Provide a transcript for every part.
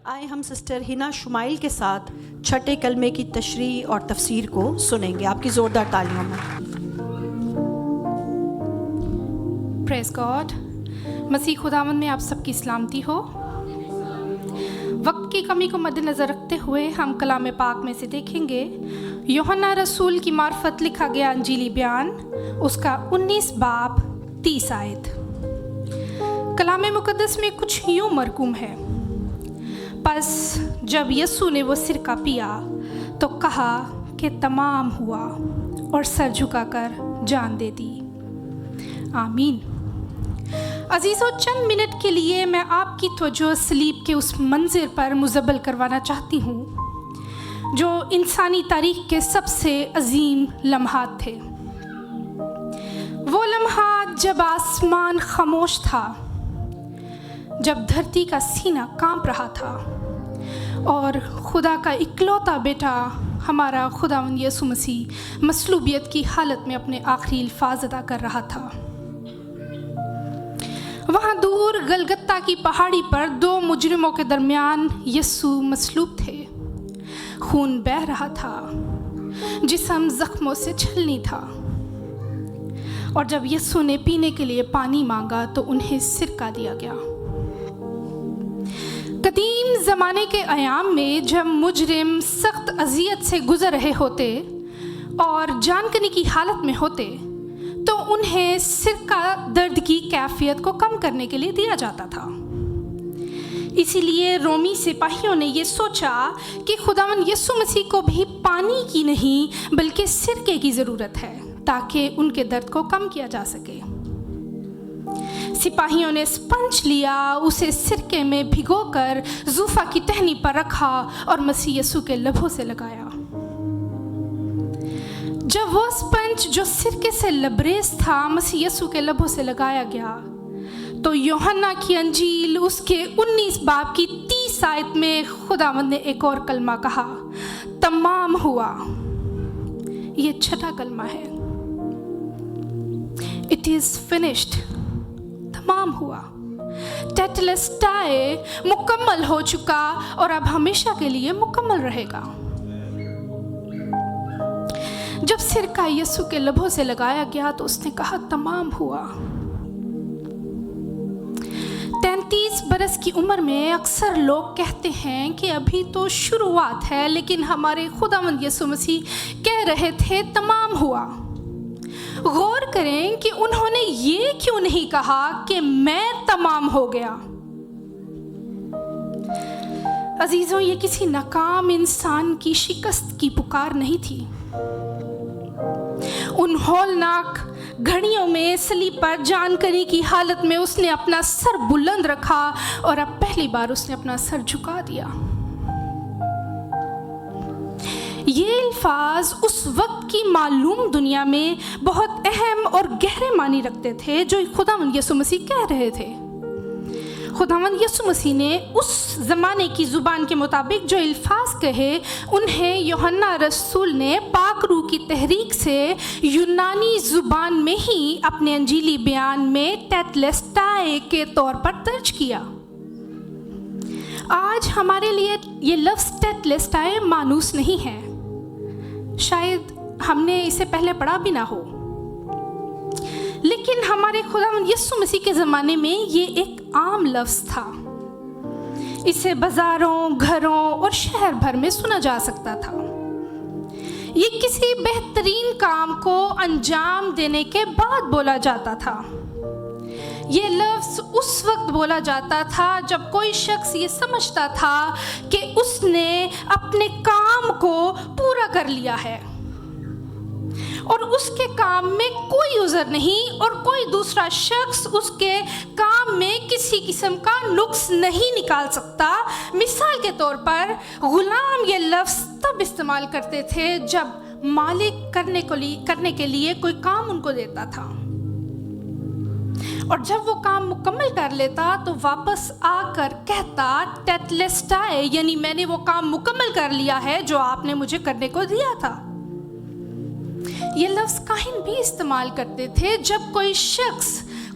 آئے ہم سسٹر ہنا شمائل کے ساتھ چھٹے کلمے کی تشریح اور تفسیر کو سنیں گے. آپ کی زوردار تالیوں میں. پریز گاڈ. مسیح خداوند میں آپ سب کی سلامتی ہو. وقت کی کمی کو مد نظر رکھتے ہوئے ہم کلام پاک میں سے دیکھیں گے یوحنا رسول کی معرفت لکھا گیا انجیلی بیان، اس کا 19 باب 30 آیت. کلام مقدس میں کچھ یوں مرقوم ہے: پس جب یسوع نے وہ سرکہ پیا تو کہا کہ تمام ہوا، اور سر جھکا کر جان دے دی. آمین. عزیزو، چند منٹ کے لیے میں آپ کی توجہ صلیب کے اس منظر پر مزبل کروانا چاہتی ہوں جو انسانی تاریخ کے سب سے عظیم لمحات تھے. وہ لمحات جب آسمان خاموش تھا، جب دھرتی کا سینہ کانپ رہا تھا اور خدا کا اکلوتا بیٹا ہمارا خداوند یسوع مسیح مصلوبیت کی حالت میں اپنے آخری الفاظ ادا کر رہا تھا. وہاں دور گلگتہ کی پہاڑی پر 2 مجرموں کے درمیان یسوع مصلوب تھے. خون بہہ رہا تھا، جسم زخموں سے چھلنی تھا، اور جب یسوع نے پینے کے لیے پانی مانگا تو انہیں سرکہ دیا گیا. قدیم زمانے کے ایام میں جب مجرم سخت اذیت سے گزر رہے ہوتے اور جان کنی کی حالت میں ہوتے تو انہیں سرکہ درد کی کیفیت کو کم کرنے کے لیے دیا جاتا تھا. اسی لیے رومی سپاہیوں نے یہ سوچا کہ خداوند یسوع مسیح کو بھی پانی کی نہیں بلکہ سرکے کی ضرورت ہے تاکہ ان کے درد کو کم کیا جا سکے. سپاہیوں نے اسپنج لیا، اسے سرکے میں بھگو کر زوفا کی ٹہنی پر رکھا اور مسیح یسوع کے لبوں سے لگایا. جب وہ اسپنج جو سرکے سے لبریز تھا مسیح یسوع کے لبوں سے لگایا گیا تو یوحنا کی انجیل اس کے 19 باب کی 30 آیت میں خداوند نے ایک اور کلمہ کہا: تمام ہوا. یہ چھٹا کلمہ ہے. It is finished. تمام ہوا. ٹیٹلسٹائے مکمل ہو چکا اور اب ہمیشہ کے لیے مکمل رہے گا. جب سرکہ یسوع کے لبوں سے لگایا گیا تو اس نے کہا: تمام ہوا. 33 برس کی عمر میں اکثر لوگ کہتے ہیں کہ ابھی تو شروعات ہے، لیکن ہمارے خداوند یسوع مسیح کہہ رہے تھے تمام ہوا. غور کریں کہ انہوں نے یہ کیوں نہیں کہا کہ میں تمام ہو گیا. عزیزوں، یہ کسی ناکام انسان کی شکست کی پکار نہیں تھی. ان ہولناک گھڑیوں میں صلیب پر جان کنی کی حالت میں اس نے اپنا سر بلند رکھا اور اب پہلی بار اس نے اپنا سر جھکا دیا. یہ الفاظ اس وقت کی معلوم دنیا میں بہت اہم اور گہرے معنی رکھتے تھے جو خداوند یسوع مسیح کہہ رہے تھے. خداوند یسوع مسیح نے اس زمانے کی زبان کے مطابق جو الفاظ کہے انہیں یوحنا رسول نے پاک روح کی تحریک سے یونانی زبان میں ہی اپنے انجیلی بیان میں ٹیٹلسٹائے کے طور پر درج کیا. آج ہمارے لیے یہ لفظ ٹیٹلسٹائے مانوس نہیں ہے. شاید ہم نے اسے پہلے پڑھا بھی نہ ہو، لیکن ہمارے خداوند یسوع مسیح کے زمانے میں یہ ایک عام لفظ تھا. اسے بازاروں، گھروں اور شہر بھر میں سنا جا سکتا تھا. یہ کسی بہترین کام کو انجام دینے کے بعد بولا جاتا تھا. یہ لفظ اس وقت بولا جاتا تھا جب کوئی شخص یہ سمجھتا تھا کہ اس نے اپنے کام کو پورا کر لیا ہے اور اس کے کام میں کوئی عذر نہیں اور کوئی دوسرا شخص اس کے کام میں کسی قسم کا نقص نہیں نکال سکتا. مثال کے طور پر غلام یہ لفظ تب استعمال کرتے تھے جب مالک کرنے کے لیے کوئی کام ان کو دیتا تھا، اور جب وہ کام مکمل کر لیتا تو واپس آ کر کہتا ٹیٹلسٹائے، یعنی میں نے وہ کام مکمل کر لیا ہے جو آپ نے مجھے کرنے کو دیا تھا. یہ لفظ کاہن بھی استعمال کرتے تھے جب کوئی شخص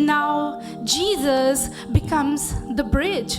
Now Jesus becomes the bridge.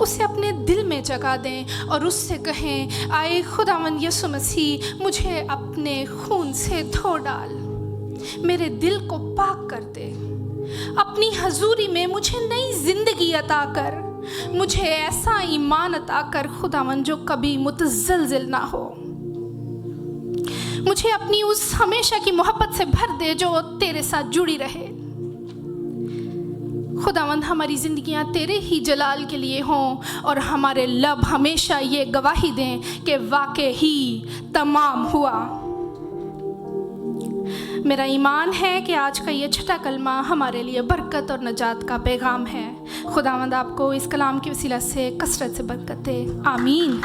اسے اپنے دل میں جگہ دیں اور اس سے کہیں آئے خداوند یسوع مسیح مجھے اپنے خون سے دھو ڈال، میرے دل کو پاک کر دے، اپنی حضوری میں مجھے نئی زندگی عطا کر، مجھے ایسا ایمان عطا کر خداوند جو کبھی متزلزل نہ ہو، مجھے اپنی اس ہمیشہ کی محبت سے بھر دے جو تیرے ساتھ جڑی رہے۔ خداوند ہماری زندگیاں تیرے ہی جلال کے لیے ہوں اور ہمارے لب ہمیشہ یہ گواہی دیں کہ واقع ہی تمام ہوا۔ میرا ایمان ہے کہ آج کا یہ چھٹا کلمہ ہمارے لیے برکت اور نجات کا پیغام ہے۔ خداوند آپ کو اس کلام کے وسیلہ سے کثرت سے برکت دے، آمین۔